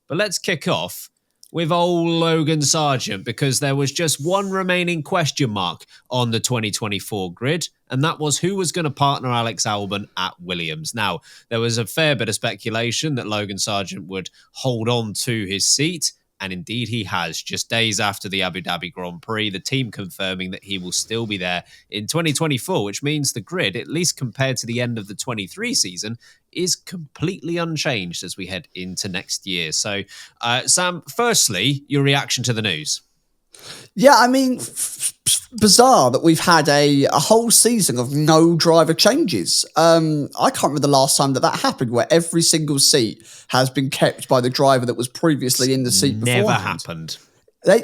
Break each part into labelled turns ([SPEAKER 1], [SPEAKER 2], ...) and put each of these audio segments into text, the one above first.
[SPEAKER 1] But let's kick off with old Logan Sargeant, because there was just one remaining question mark on the 2024 grid, and that was who was going to partner Alex Albon at Williams. Now, there was a fair bit of speculation that Logan Sargeant would hold on to his seat, and indeed he has. Just days after the Abu Dhabi Grand Prix, the team confirming that he will still be there in 2024, which means the grid, at least compared to the end of the 23 season, is completely unchanged as we head into next year. So, Sam, firstly, your reaction to the news.
[SPEAKER 2] Yeah, I mean, bizarre that we've had a whole season of no driver changes. I can't remember the last time that happened, where every single seat has been kept by the driver that was previously in the seat before.
[SPEAKER 1] Never happened.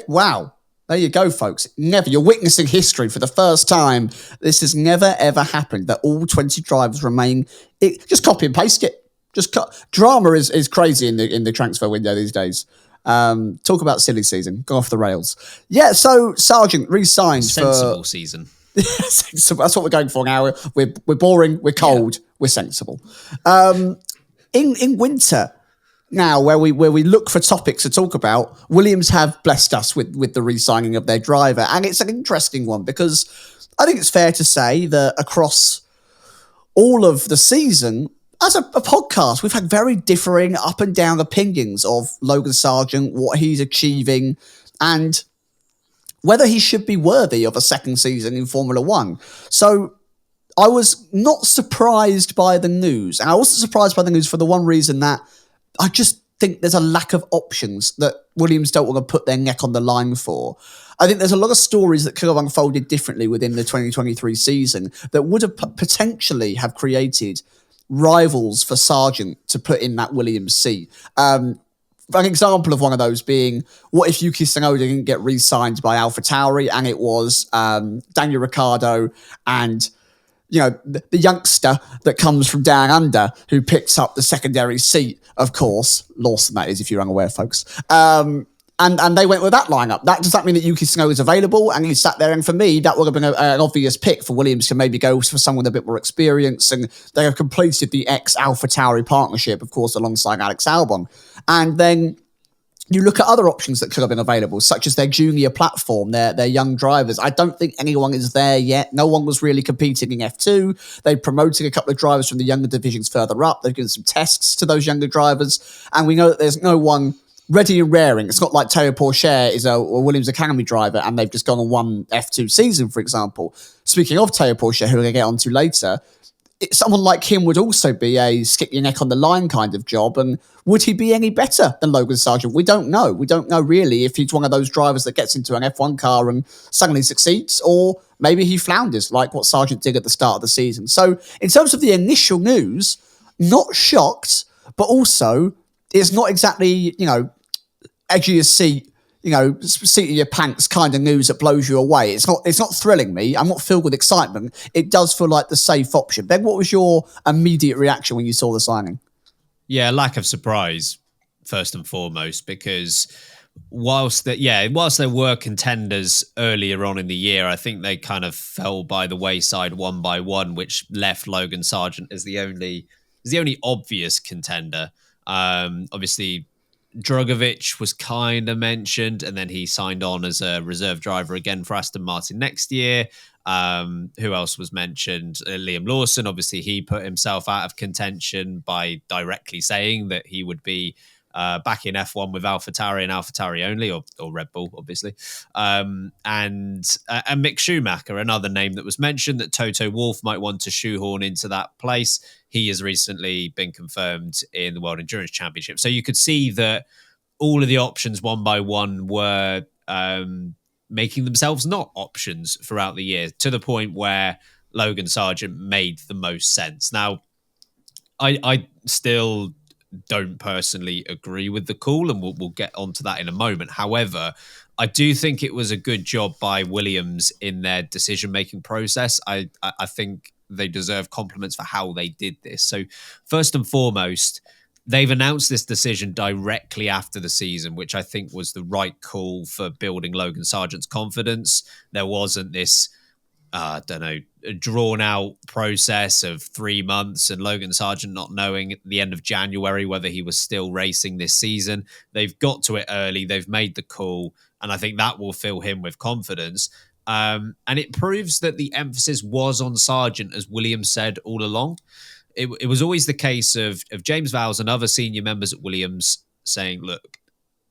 [SPEAKER 2] Wow. There you go, folks. Never. You're witnessing history for the first time. This has never, ever happened, that all 20 drivers remain. Just copy and paste it. Drama is crazy in the transfer window these days. Talk about silly season. Go off the rails. Yeah, so Sargeant re-signed
[SPEAKER 1] sensible season.
[SPEAKER 2] Sensible. That's what we're going for now. We're boring, we're cold, we're sensible. In winter now, where we look for topics to talk about, Williams have blessed us with the re-signing of their driver, and it's an interesting one because I think it's fair to say that across all of the season, as a podcast, we've had very differing up and down opinions of Logan Sargeant, what he's achieving, and whether he should be worthy of a second season in Formula One. So I was not surprised by the news, and I wasn't surprised by the news for the one reason that I just think there's a lack of options that Williams don't want to put their neck on the line for. I think there's a lot of stories that could have unfolded differently within the 2023 season that would have potentially have created rivals for Sargeant to put in that Williams seat. An example of one of those being, what if Yuki Tsunoda didn't get re-signed by AlphaTauri and it was Daniel Ricciardo and the youngster that comes from down under who picks up the secondary seat, of course, Lawson that is, if you're unaware, folks. And they went with that lineup. Does that mean that Yuki Tsunoda is available? And he sat there, and for me, that would have been an obvious pick for Williams to maybe go for someone with a bit more experience. And they have completed the ex-AlphaTauri partnership, of course, alongside Alex Albon. And then you look at other options that could have been available, such as their junior platform, their young drivers. I don't think anyone is there yet. No one was really competing in F2. They're promoting a couple of drivers from the younger divisions further up. They've given some tests to those younger drivers. And we know that there's no one ready and raring. It's not like Teo Pourchaire is a Williams Academy driver and they've just gone on one F2 season, for example. Speaking of Teo Pourchaire, who we're going to get onto later, someone like him would also be a stick your neck on the line kind of job. And would he be any better than Logan Sargeant? We don't know. We don't know really if he's one of those drivers that gets into an F1 car and suddenly succeeds, or maybe he flounders like what Sargeant did at the start of the season. So in terms of the initial news, not shocked, but also it's not exactly, edge of your seat, seat of your pants kind of news that blows you away. It's not thrilling me. I'm not filled with excitement. It does feel like the safe option. Ben, what was your immediate reaction when you saw the signing?
[SPEAKER 1] Yeah, lack of surprise, first and foremost, because whilst there were contenders earlier on in the year, I think they kind of fell by the wayside one by one, which left Logan Sargeant as the only obvious contender. Obviously, Drogovic was kind of mentioned, and then he signed on as a reserve driver again for Aston Martin next year. Who else was mentioned? Liam Lawson. Obviously, he put himself out of contention by directly saying that he would be back in F1 with AlphaTauri and AlphaTauri only, or Red Bull, obviously. And Mick Schumacher, another name that was mentioned that Toto Wolff might want to shoehorn into that place. He has recently been confirmed in the World Endurance Championship. So you could see that all of the options one by one were making themselves not options throughout the year, to the point where Logan Sargeant made the most sense. Now, I still don't personally agree with the call, and we'll get onto that in a moment. However, I do think it was a good job by Williams in their decision-making process. I think they deserve compliments for how they did this. So first and foremost, they've announced this decision directly after the season, which I think was the right call for building Logan Sargeant's confidence. There wasn't this I don't know, a drawn out process of 3 months and Logan Sargeant not knowing at the end of January whether he was still racing this season. They've got to it early. They've made the call. And I think that will fill him with confidence. And it proves that the emphasis was on Sargeant, as Williams said all along. It was always the case of James Vowles and other senior members at Williams saying, look,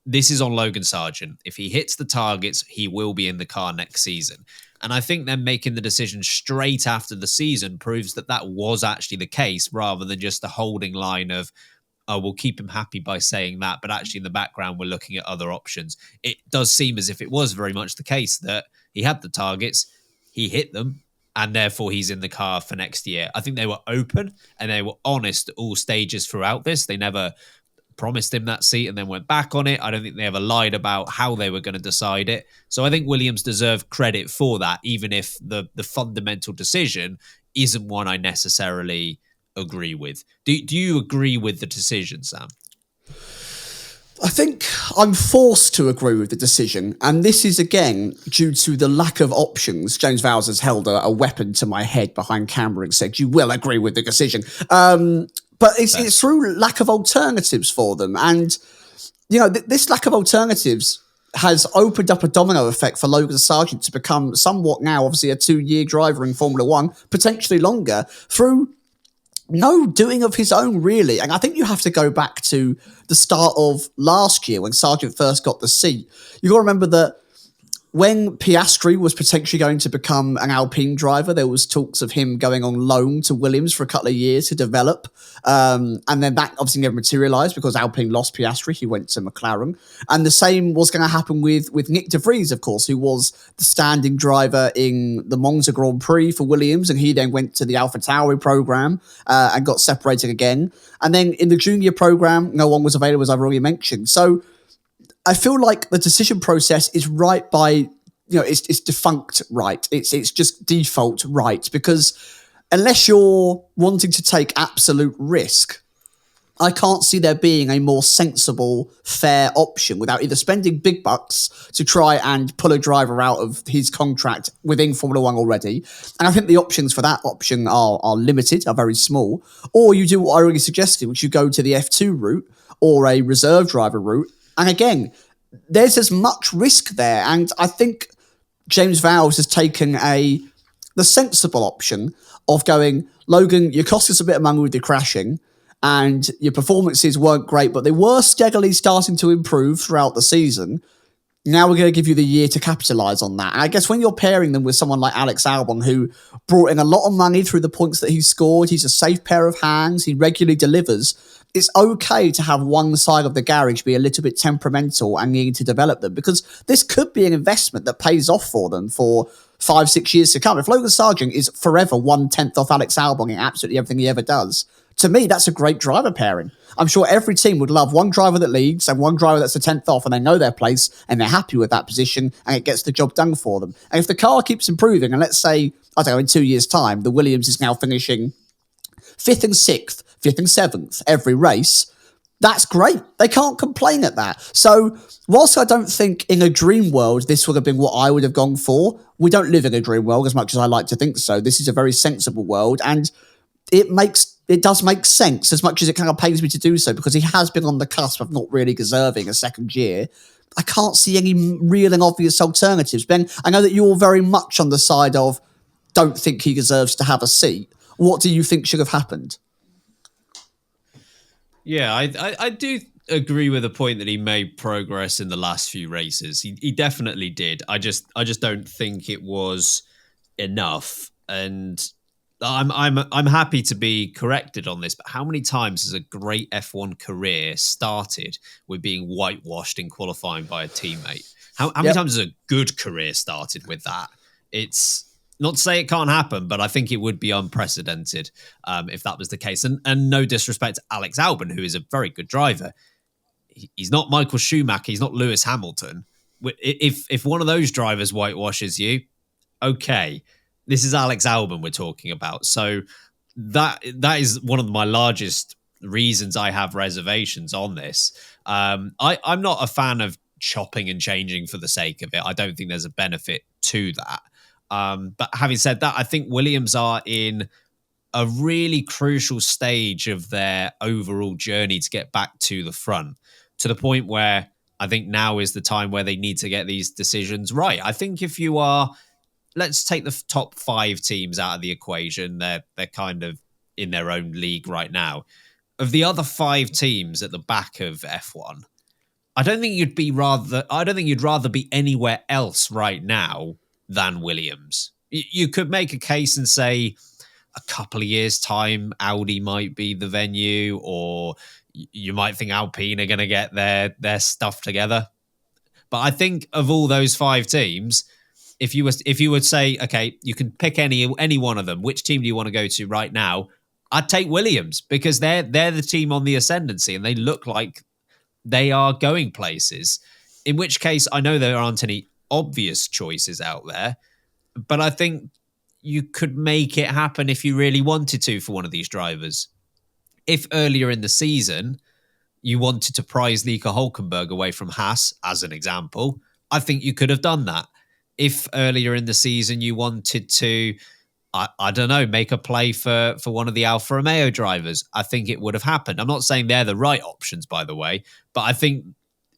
[SPEAKER 1] this is on Logan Sargeant. If he hits the targets, he will be in the car next season. And I think them making the decision straight after the season proves that that was actually the case, rather than just a holding line of, oh, we'll keep him happy by saying that, but actually in the background, we're looking at other options. It does seem as if it was very much the case that he had the targets, he hit them, and therefore he's in the car for next year. I think they were open and they were honest at all stages throughout this. They never promised him that seat and then went back on it. I don't think they ever lied about how they were going to decide it. So I think Williams deserve credit for that, even if the fundamental decision isn't one I necessarily agree with. Do you agree with the decision, Sam?
[SPEAKER 2] I think I'm forced to agree with the decision, and this is again due to the lack of options. James Vowles has held a weapon to my head behind camera and said, you will agree with the decision. But it's through lack of alternatives for them. And, you know, this lack of alternatives has opened up a domino effect for Logan Sargeant to become somewhat now, obviously, a 2-year driver in Formula One, potentially longer, through no doing of his own, really. And I think you have to go back to the start of last year when Sargeant first got the seat. You've got to remember that when Piastri was potentially going to become an Alpine driver, there was talks of him going on loan to Williams for a couple of years to develop. And then that obviously never materialised because Alpine lost Piastri. He went to McLaren. And the same was going to happen with Nick de Vries, of course, who was the standing driver in the Monza Grand Prix for Williams. And he then went to the AlphaTauri program and got separated again. And then in the junior program, no one was available, as I've already mentioned. So I feel like the decision process is right by, you know, it's defunct right. It's just default right, because unless you're wanting to take absolute risk, I can't see there being a more sensible, fair option without either spending big bucks to try and pull a driver out of his contract within Formula One already. And I think the options for that option are limited, are very small. Or you do what I already suggested, which you go to the F2 route or a reserve driver route. And again, there's as much risk there. And I think James Vowles has taken the sensible option of going, Logan, you cost us a bit of money with your crashing and your performances weren't great, but they were steadily starting to improve throughout the season. Now we're going to give you the year to capitalise on that. And I guess when you're pairing them with someone like Alex Albon, who brought in a lot of money through the points that he scored, he's a safe pair of hands, he regularly delivers, it's okay to have one side of the garage be a little bit temperamental and need to develop them, because this could be an investment that pays off for them for 5-6 years to come. If Logan Sargeant is forever 1/10 off Alex Albon in absolutely everything he ever does, to me, that's a great driver pairing. I'm sure every team would love one driver that leads and one driver that's a 10th off and they know their place and they're happy with that position and it gets the job done for them. And if the car keeps improving, and let's say, I don't know, in 2 years' time, the Williams is now finishing 5th and 6th, 5th and 7th every race, that's great. They can't complain at that. So whilst I don't think in a dream world this would have been what I would have gone for, we don't live in a dream world as much as I like to think so. This is a very sensible world, and it does make sense, as much as it kind of pains me to do so, because he has been on the cusp of not really deserving a second year. I can't see any real and obvious alternatives. Ben, I know that you're very much on the side of don't think he deserves to have a seat. What do you think should have happened?
[SPEAKER 1] Yeah, I do agree with the point that he made progress in the last few races. He definitely did. I just don't think it was enough. And I'm happy to be corrected on this, but how many times has a great F1 career started with being whitewashed in qualifying by a teammate? How many times has a good career started with that? It's not to say it can't happen, but I think it would be unprecedented if that was the case. And no disrespect to Alex Albon, who is a very good driver. He's not Michael Schumacher. He's not Lewis Hamilton. If one of those drivers whitewashes you, okay. This is Alex Albon we're talking about. So that is one of my largest reasons I have reservations on this. I'm not a fan of chopping and changing for the sake of it. I don't think there's a benefit to that. But having said that, I think Williams are in a really crucial stage of their overall journey to get back to the front, to the point where I think now is the time where they need to get these decisions right. I think if you are, let's take the top 5 teams out of the equation. They're kind of in their own league right now. Of the other 5 teams at the back of F1, I don't think you'd rather be anywhere else right now than Williams. You could make a case and say a couple of years' time, Audi might be the venue, or you might think Alpine are going to get their stuff together. But I think of all those 5 teams, if you would say, okay, you can pick any one of them, which team do you want to go to right now? I'd take Williams, because they're the team on the ascendancy and they look like they are going places. In which case, I know there aren't any obvious choices out there, but I think you could make it happen if you really wanted to for one of these drivers. If earlier in the season you wanted to prize Nico Hülkenberg away from Haas, as an example, I think you could have done that. If earlier in the season you wanted to, I don't know, make a play for one of the Alfa Romeo drivers, I think it would have happened. I'm not saying they're the right options, by the way, but I think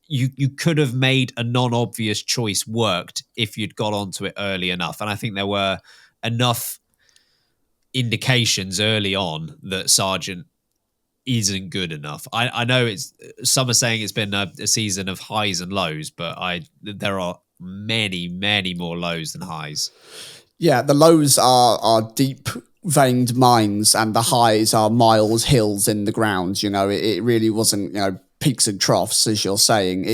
[SPEAKER 1] you could have made a non-obvious choice worked if you'd got onto it early enough. And I think there were enough indications early on that Sargeant isn't good enough. I know some are saying it's been a season of highs and lows, but there are many, many more lows than highs.
[SPEAKER 2] Yeah, the lows are deep veined mines and the highs are miles, hills in the ground. It really wasn't, peaks and troughs, as you're saying.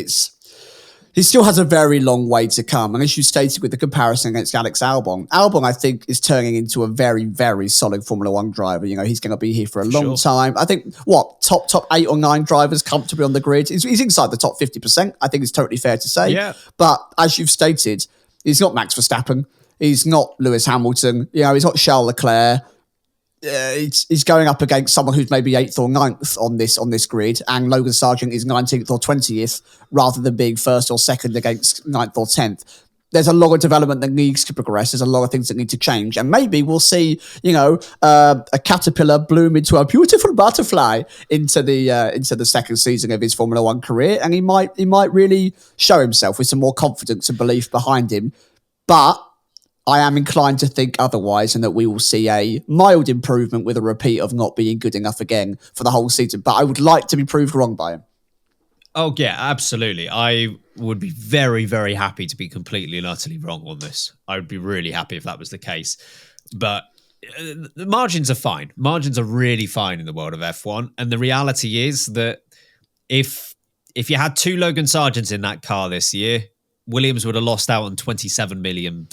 [SPEAKER 2] He still has a very long way to come. And as you stated with the comparison against Alex Albon, I think, is turning into a very, very solid Formula One driver. He's going to be here for a long time. I think, top 8 or 9 drivers comfortably on the grid. He's inside the top 50%. I think it's totally fair to say.
[SPEAKER 1] Yeah.
[SPEAKER 2] But as you've stated, he's not Max Verstappen. He's not Lewis Hamilton. He's not Charles Leclerc. He's going up against someone who's maybe 8th or 9th on this grid, and Logan Sargeant is 19th or 20th, rather than being 1st or 2nd against 9th or 10th. There's a lot of development that needs to progress. There's a lot of things that need to change, and maybe we'll see, a caterpillar bloom into a beautiful butterfly into the second season of his Formula One career, and he might really show himself with some more confidence and belief behind him. But I am inclined to think otherwise, and that we will see a mild improvement with a repeat of not being good enough again for the whole season. But I would like to be proved wrong by him.
[SPEAKER 1] Oh, yeah, absolutely. I would be very, very happy to be completely and utterly wrong on this. I would be really happy if that was the case. But the margins are fine. Margins are really fine in the world of F1. And the reality is that if you had 2 Logan Sargents in that car this year, Williams would have lost out on $27 million.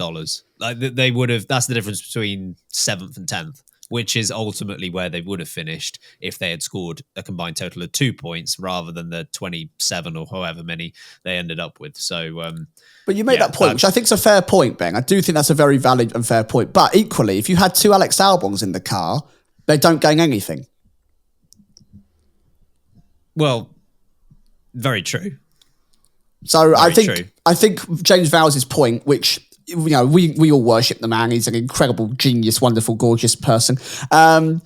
[SPEAKER 1] Like they would have. That's the difference between 7th and 10th, which is ultimately where they would have finished if they had scored a combined total of 2 points rather than the 27 or however many they ended up with. So,
[SPEAKER 2] but you made that point, which I think is a fair point, Ben. I do think that's a very valid and fair point. But equally, if you had 2 Alex Albons in the car, they don't gain anything.
[SPEAKER 1] Well, very true.
[SPEAKER 2] So I think James Vowles' point, which we all worship the man. He's an incredible genius, wonderful, gorgeous person. All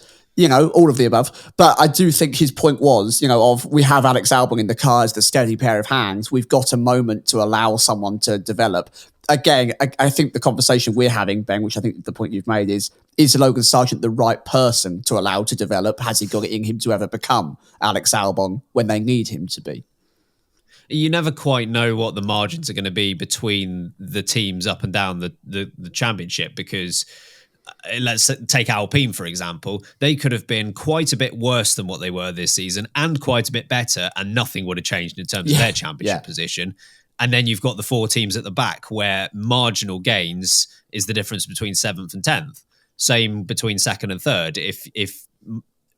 [SPEAKER 2] of the above. But I do think his point was, we have Alex Albon in the car as the steady pair of hands. We've got a moment to allow someone to develop. Again, I think the conversation we're having, Ben, which I think the point you've made is Logan Sargeant the right person to allow to develop? Has he got it in him to ever become Alex Albon when they need him to be?
[SPEAKER 1] You never quite know what the margins are going to be between the teams up and down the championship, because let's take Alpine, for example. They could have been quite a bit worse than what they were this season and quite a bit better, and nothing would have changed in terms of their championship position. And then you've got the 4 teams at the back where marginal gains is the difference between 7th and 10th. Same between 2nd and 3rd. If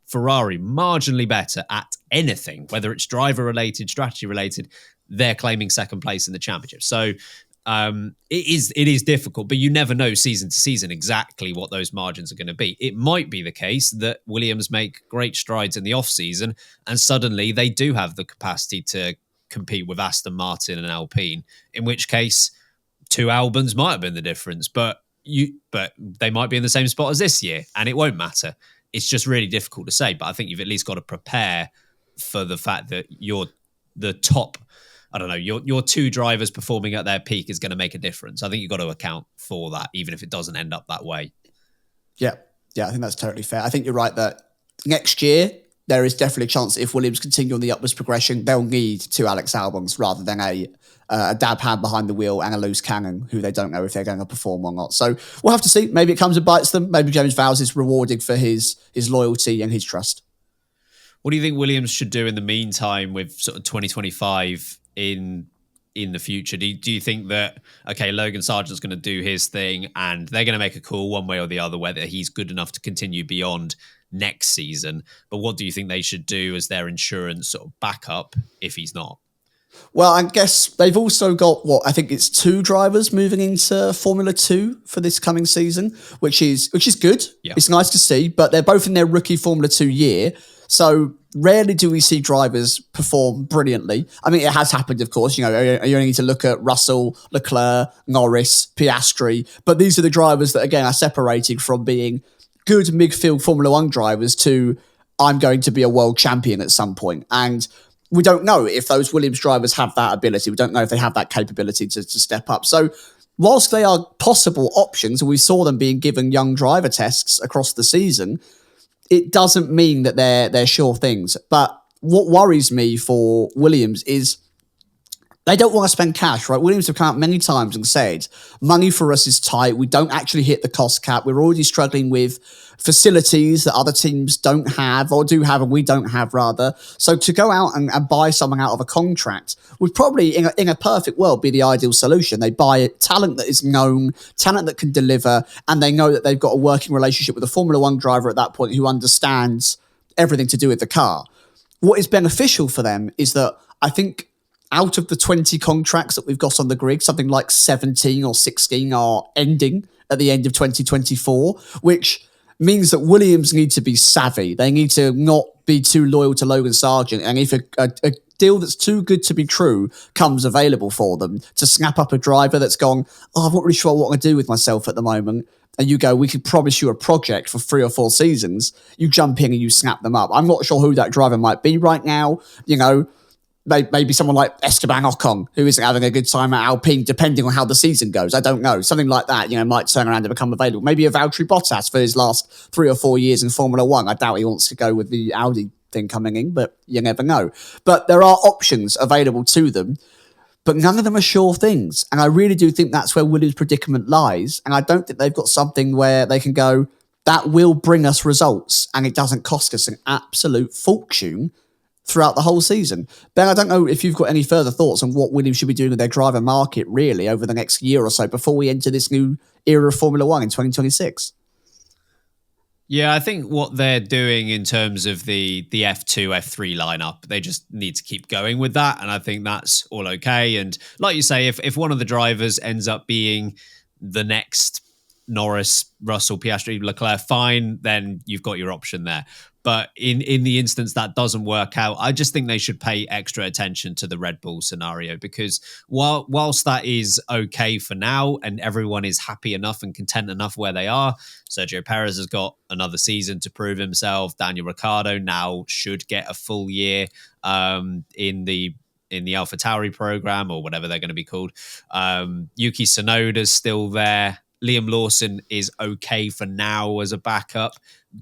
[SPEAKER 1] Ferrari marginally better at anything, whether it's driver related, strategy related, they're claiming 2nd place in the championship. So it is difficult, but you never know season to season exactly what those margins are going to be. It might be the case that Williams make great strides in the off season and suddenly they do have the capacity to compete with Aston Martin and Alpine, in which case 2 Albons might have been the difference. But but they might be in the same spot as this year, and it won't matter. It's just really difficult to say. But I think you've at least got to prepare for the fact that you're the top. I don't know. Your two drivers performing at their peak is going to make a difference. I think you've got to account for that, even if it doesn't end up that way.
[SPEAKER 2] Yeah, I think that's totally fair. I think you're right that next year there is definitely a chance that if Williams continue on the upwards progression, they'll need two Alex Albons rather than a dab hand behind the wheel and a loose cannon who they don't know if they're going to perform or not. So we'll have to see. Maybe it comes and bites them. Maybe James Vowles is rewarding for his loyalty and his trust.
[SPEAKER 1] What do you think Williams should do in the meantime with sort of 2025 in the future? Do you think that, okay, Logan Sargeant's going to do his thing and they're going to make a call one way or the other whether he's good enough to continue beyond next season? But what do you think they should do as their insurance sort of backup if he's not?
[SPEAKER 2] Well, I guess they've also got I think it's two drivers moving into Formula 2 for this coming season, which is good. Yeah. It's nice to see, but they're both in their rookie Formula 2 year. So rarely do we see drivers perform brilliantly. I mean, it has happened, of course. You only need to look at Russell, Leclerc, Norris, Piastri. But these are the drivers that, again, are separated from being good midfield Formula 1 drivers to I'm going to be a world champion at some point. And we don't know if those Williams drivers have that ability. We don't know if they have that capability to step up. So whilst they are possible options, and we saw them being given young driver tests across the season, it doesn't mean that they're sure things. But what worries me for Williams is they don't want to spend cash, right? Williams have come out many times and said, money for us is tight. We don't actually hit the cost cap. We're already struggling with facilities that other teams don't have or do have and we don't have, rather. So to go out and buy someone out of a contract would probably, in a perfect world, be the ideal solution. They buy talent that is known, talent that can deliver, and they know that they've got a working relationship with a Formula 1 driver at that point who understands everything to do with the car. What is beneficial for them is that I think out of the 20 contracts that we've got on the grid, something like 17 or 16 are ending at the end of 2024, which means that Williams need to be savvy. They need to not be too loyal to Logan Sargeant. And if a deal that's too good to be true comes available for them to snap up a driver that's gone, I'm not really sure what I'm going to do with myself at the moment, and you go, we could promise you a project for 3 or 4 seasons, you jump in and you snap them up. I'm not sure who that driver might be right now. Maybe someone like Esteban Ocon, who isn't having a good time at Alpine, depending on how the season goes. I don't know. Something like that, might turn around and become available. Maybe a Valtteri Bottas for his last 3 or 4 years in Formula 1. I doubt he wants to go with the Audi thing coming in, but you never know. But there are options available to them, but none of them are sure things. And I really do think that's where Williams' predicament lies. And I don't think they've got something where they can go, that will bring us results and it doesn't cost us an absolute fortune throughout the whole season. Ben, I don't know if you've got any further thoughts on what Williams should be doing with their driver market, really, over the next year or so before we enter this new era of Formula 1 in 2026.
[SPEAKER 1] Yeah, I think what they're doing in terms of the F2, F3 lineup, they just need to keep going with that. And I think that's all okay. And like you say, if one of the drivers ends up being the next Norris, Russell, Piastri, Leclerc, fine, then you've got your option there. But in the instance that doesn't work out, I just think they should pay extra attention to the Red Bull scenario, because whilst that is okay for now and everyone is happy enough and content enough where they are, Sergio Perez has got another season to prove himself. Daniel Ricciardo now should get a full year in the AlphaTauri program, or whatever they're going to be called. Yuki Tsunoda's still there. Liam Lawson is okay for now as a backup,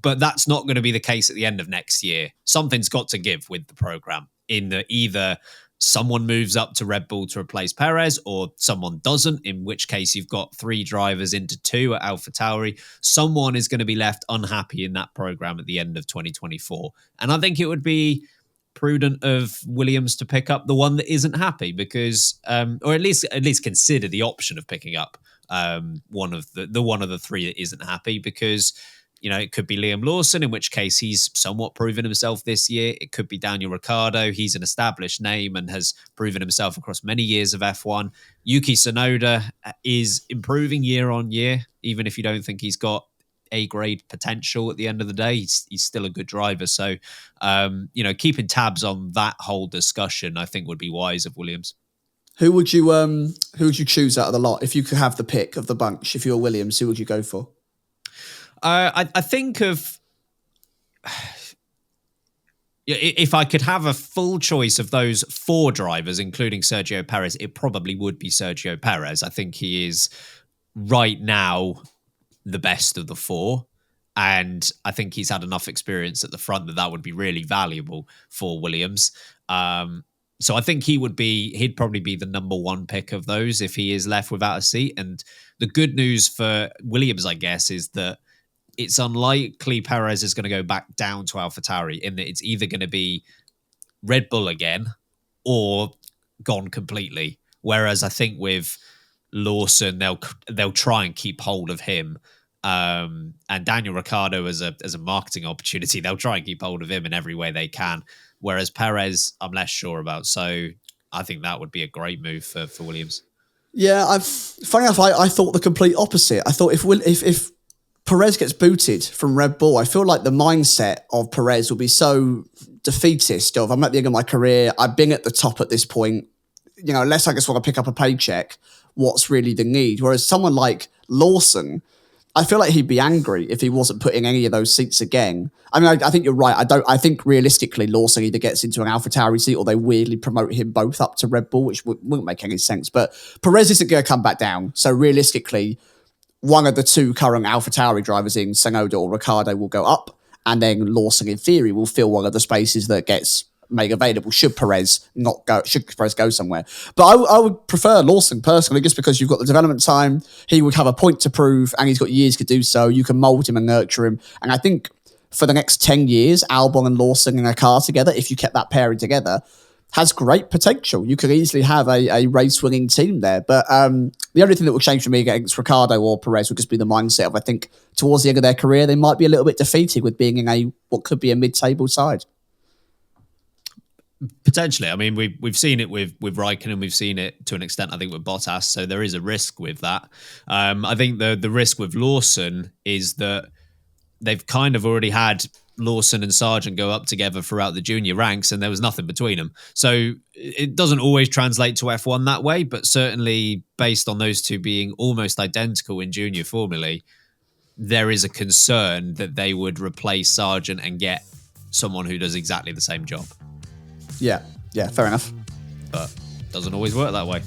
[SPEAKER 1] but that's not going to be the case at the end of next year. Something's got to give with the program, in that either someone moves up to Red Bull to replace Perez or someone doesn't, in which case you've got 3 drivers into 2 at AlphaTauri. Someone is going to be left unhappy in that program at the end of 2024. And I think it would be prudent of Williams to pick up the one that isn't happy, because or at least consider the option of picking up one of the 3 that isn't happy, because it could be Liam Lawson, in which case he's somewhat proven himself this year. It could be Daniel Ricciardo. He's an established name and has proven himself across many years of F1. Yuki Tsunoda is improving year on year, even if you don't think he's got A-grade potential at the end of the day. He's still a good driver. So, keeping tabs on that whole discussion, I think, would be wise of Williams.
[SPEAKER 2] Who would you choose out of the lot if you could have the pick of the bunch? If you're Williams, who would you go for?
[SPEAKER 1] I think of if I could have a full choice of those 4 drivers, including Sergio Perez, it probably would be Sergio Perez. I think he is right now the best of the 4. And I think he's had enough experience at the front that would be really valuable for Williams. So I think he'd probably be the number 1 pick of those if he is left without a seat. And the good news for Williams, I guess, is that it's unlikely Perez is going to go back down to AlphaTauri, in that it's either going to be Red Bull again or gone completely. Whereas I think with Lawson, they'll try and keep hold of him. And Daniel Ricciardo as a marketing opportunity, they'll try and keep hold of him in every way they can. Whereas Perez, I'm less sure about. So I think that would be a great move for Williams.
[SPEAKER 2] Yeah, funny enough, I thought the complete opposite. I thought if Perez gets booted from Red Bull, I feel like the mindset of Perez will be so defeatist of, I'm at the end of my career, I've been at the top at this point, unless I just want to pick up a paycheck, what's really the need? Whereas someone like Lawson, I feel like he'd be angry if he wasn't put in any of those seats again. I mean, I think you're right. I think realistically, Lawson either gets into an AlphaTauri seat or they weirdly promote him both up to Red Bull, which wouldn't make any sense. But Perez isn't going to come back down. So realistically, one of the 2 current AlphaTauri drivers in Tsunoda or Ricciardo will go up, and then Lawson, in theory, will fill one of the spaces that gets made available should Perez go somewhere. But I would prefer Lawson personally, just because you've got the development time. He would have a point to prove, and he's got years to do so. You can mold him and nurture him. And I think for the next 10 years, Albon and Lawson in a car together, if you kept that pairing together, has great potential. You could easily have a race-winning team there. But the only thing that will change for me against Ricciardo or Perez would just be the mindset of, I think, towards the end of their career, they might be a little bit defeated with being in what could be a mid-table side.
[SPEAKER 1] Potentially. I mean, we've seen it with Raikkonen, we've seen it to an extent, I think, with Bottas, so there is a risk with that. I think the risk with Lawson is that they've kind of already had Lawson and Sargeant go up together throughout the junior ranks, and there was nothing between them. So it doesn't always translate to F1 that way, but certainly based on those 2 being almost identical in junior formulae, there is a concern that they would replace Sargeant and get someone who does exactly the same job.
[SPEAKER 2] Yeah, fair enough.
[SPEAKER 1] But it doesn't always work that way.